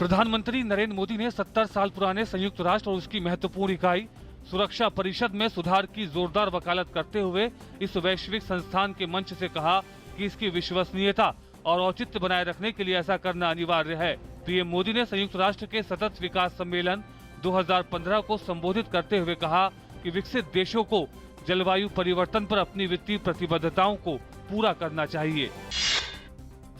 प्रधानमंत्री नरेंद्र मोदी ने 70 साल पुराने संयुक्त राष्ट्र और उसकी महत्वपूर्ण इकाई सुरक्षा परिषद में सुधार की जोरदार वकालत करते हुए इस वैश्विक संस्थान के मंच से कहा कि इसकी विश्वसनीयता और औचित्य बनाए रखने के लिए ऐसा करना अनिवार्य है। पीएम मोदी ने संयुक्त राष्ट्र के सतत विकास सम्मेलन 2015 को संबोधित करते हुए कहा कि विकसित देशों को जलवायु परिवर्तन पर अपनी वित्तीय प्रतिबद्धताओं को पूरा करना चाहिए।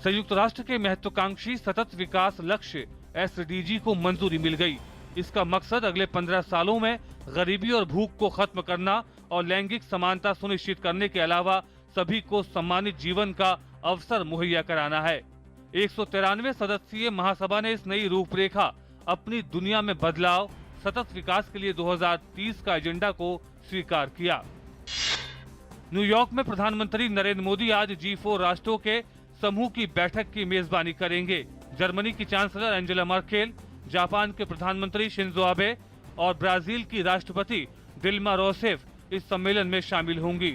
संयुक्त राष्ट्र के महत्वाकांक्षी सतत विकास लक्ष्य SDG को मंजूरी मिल गई। इसका मकसद अगले 15 सालों में गरीबी और भूख को खत्म करना और लैंगिक समानता सुनिश्चित करने के अलावा सभी को सम्मानित जीवन का अवसर मुहैया कराना है। 193 सदस्यीय महासभा ने इस नई रूपरेखा अपनी दुनिया में बदलाव सतत विकास के लिए 2030 का एजेंडा को स्वीकार किया। न्यूयॉर्क में प्रधानमंत्री नरेंद्र मोदी आज G4 राष्ट्रों के समूह की बैठक की मेजबानी करेंगे। जर्मनी की चांसलर एंजेला मर्केल, जापान के प्रधानमंत्री शिंजो आबे और ब्राजील की राष्ट्रपति दिल्मा रोसेफ इस सम्मेलन में शामिल होंगी।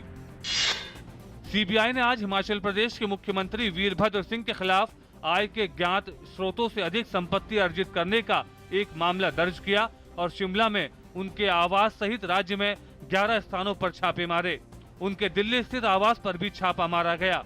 सीबीआई ने आज हिमाचल प्रदेश के मुख्यमंत्री वीरभद्र सिंह के खिलाफ आय के ज्ञात स्रोतों से अधिक संपत्ति अर्जित करने का एक मामला दर्ज किया और शिमला में उनके आवास सहित राज्य में 11 स्थानों पर छापे मारे। उनके दिल्ली स्थित आवास पर भी छापा मारा गया।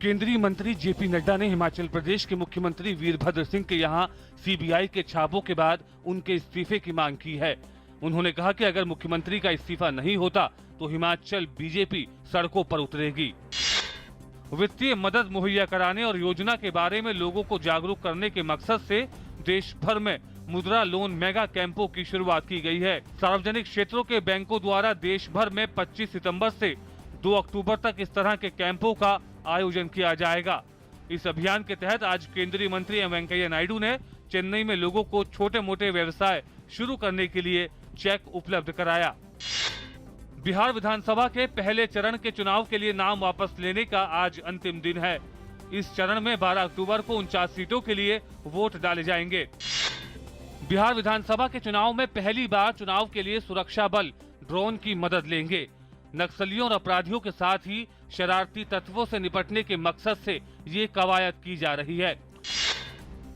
केंद्रीय मंत्री जेपी नड्डा ने हिमाचल प्रदेश के मुख्यमंत्री वीरभद्र सिंह के यहां सीबीआई के छापों के बाद उनके इस्तीफे की मांग की है। उन्होंने कहा कि अगर मुख्यमंत्री का इस्तीफा नहीं होता तो हिमाचल बीजेपी सड़कों पर उतरेगी। वित्तीय मदद मुहैया कराने और योजना के बारे में लोगों को जागरूक करने के मकसद से देश भर में मुद्रा लोन मेगा कैंपों की शुरुआत की गई है। सार्वजनिक क्षेत्रों के बैंकों द्वारा देश भर में 25 सितंबर से 2 अक्टूबर तक इस तरह के कैंपों का आयोजन किया जाएगा। इस अभियान के तहत आज केंद्रीय मंत्री एम वेंकैया नायडू ने चेन्नई में लोगों को छोटे मोटे व्यवसाय शुरू करने के लिए चेक उपलब्ध कराया। बिहार विधानसभा के पहले चरण के चुनाव के लिए नाम वापस लेने का आज अंतिम दिन है। इस चरण में 12 अक्टूबर को 49 सीटों के लिए वोट डाले जाएंगे। बिहार विधानसभा के चुनाव में पहली बार चुनाव के लिए सुरक्षा बल ड्रोन की मदद लेंगे। नक्सलियों और अपराधियों के साथ ही शरारती तत्वों से निपटने के मकसद से ये कवायद की जा रही है।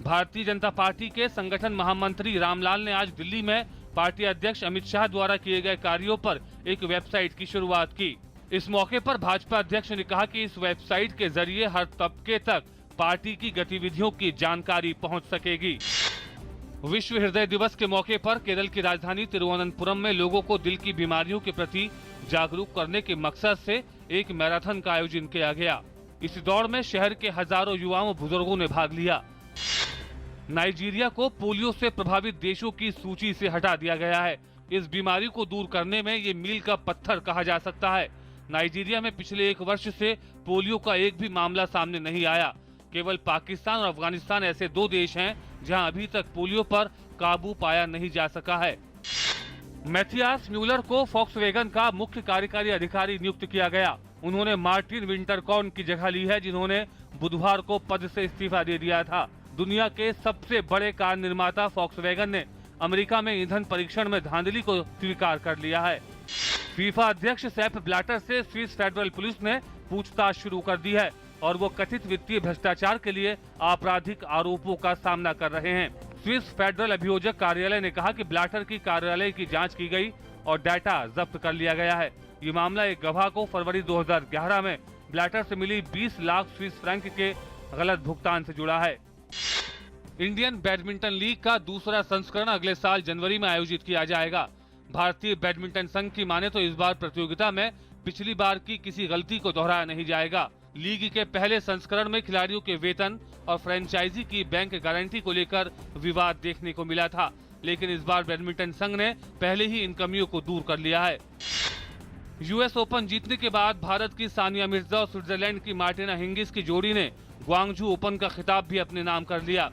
भारतीय जनता पार्टी के संगठन महामंत्री रामलाल ने आज दिल्ली में पार्टी अध्यक्ष अमित शाह द्वारा किए गए कार्यों पर एक वेबसाइट की शुरुआत की। इस मौके पर भाजपा अध्यक्ष ने कहा कि इस वेबसाइट के जरिए हर तबके तक पार्टी की गतिविधियों की जानकारी पहुंच सकेगी। विश्व हृदय दिवस के मौके पर केरल की राजधानी तिरुवनंतपुरम में लोगों को दिल की बीमारियों के प्रति जागरूक करने के मकसद से एक मैराथन का आयोजन किया गया। इस दौड़ में शहर के हजारों युवाओं बुजुर्गों ने भाग लिया। नाइजीरिया को पोलियो से प्रभावित देशों की सूची से हटा दिया गया है। इस बीमारी को दूर करने में ये मील का पत्थर कहा जा सकता है। नाइजीरिया में पिछले 1 वर्ष से पोलियो का एक भी मामला सामने नहीं आया। केवल पाकिस्तान और अफगानिस्तान ऐसे 2 देश हैं जहां अभी तक पोलियो पर काबू पाया नहीं जा सका है। मैथियास म्यूलर को फॉक्सवैगन का मुख्य कार्यकारी अधिकारी नियुक्त किया गया। उन्होंने मार्टिन विंटरकॉर्न की जगह ली है, जिन्होंने बुधवार को पद से इस्तीफा दे दिया था। दुनिया के सबसे बड़े कार निर्माता फॉक्सवैगन ने अमेरिका में ईंधन परीक्षण में धांधली को स्वीकार कर लिया है। फीफा अध्यक्ष सेप ब्लैटर से स्विस फेडरल पुलिस ने पूछताछ शुरू कर दी है और वो कथित वित्तीय भ्रष्टाचार के लिए आपराधिक आरोपों का सामना कर रहे हैं। स्विस फेडरल अभियोजक कार्यालय ने कहा कि ब्लैटर की कार्यालय की जांच की गई और डाटा जब्त कर लिया गया है। ये मामला एक गवाह को फरवरी 2011 में ब्लैटर से मिली 20 लाख स्विस फ्रैंक के गलत भुगतान से जुड़ा है। इंडियन बैडमिंटन लीग का दूसरा संस्करण अगले साल जनवरी में आयोजित किया जाएगा। भारतीय बैडमिंटन संघ की माने तो इस बार प्रतियोगिता में पिछली बार की किसी गलती को दोहराया नहीं जाएगा। लीग के पहले संस्करण में खिलाड़ियों के वेतन और फ्रेंचाइजी की बैंक गारंटी को लेकर विवाद देखने को मिला था, लेकिन इस बार बैडमिंटन संघ ने पहले ही इन कमियों को दूर कर लिया है। यूएस ओपन जीतने के बाद भारत की सानिया मिर्जा और स्विट्जरलैंड की मार्टिना हिंगिस की जोड़ी ने ग्वांगझू ओपन का खिताब भी अपने नाम कर लिया।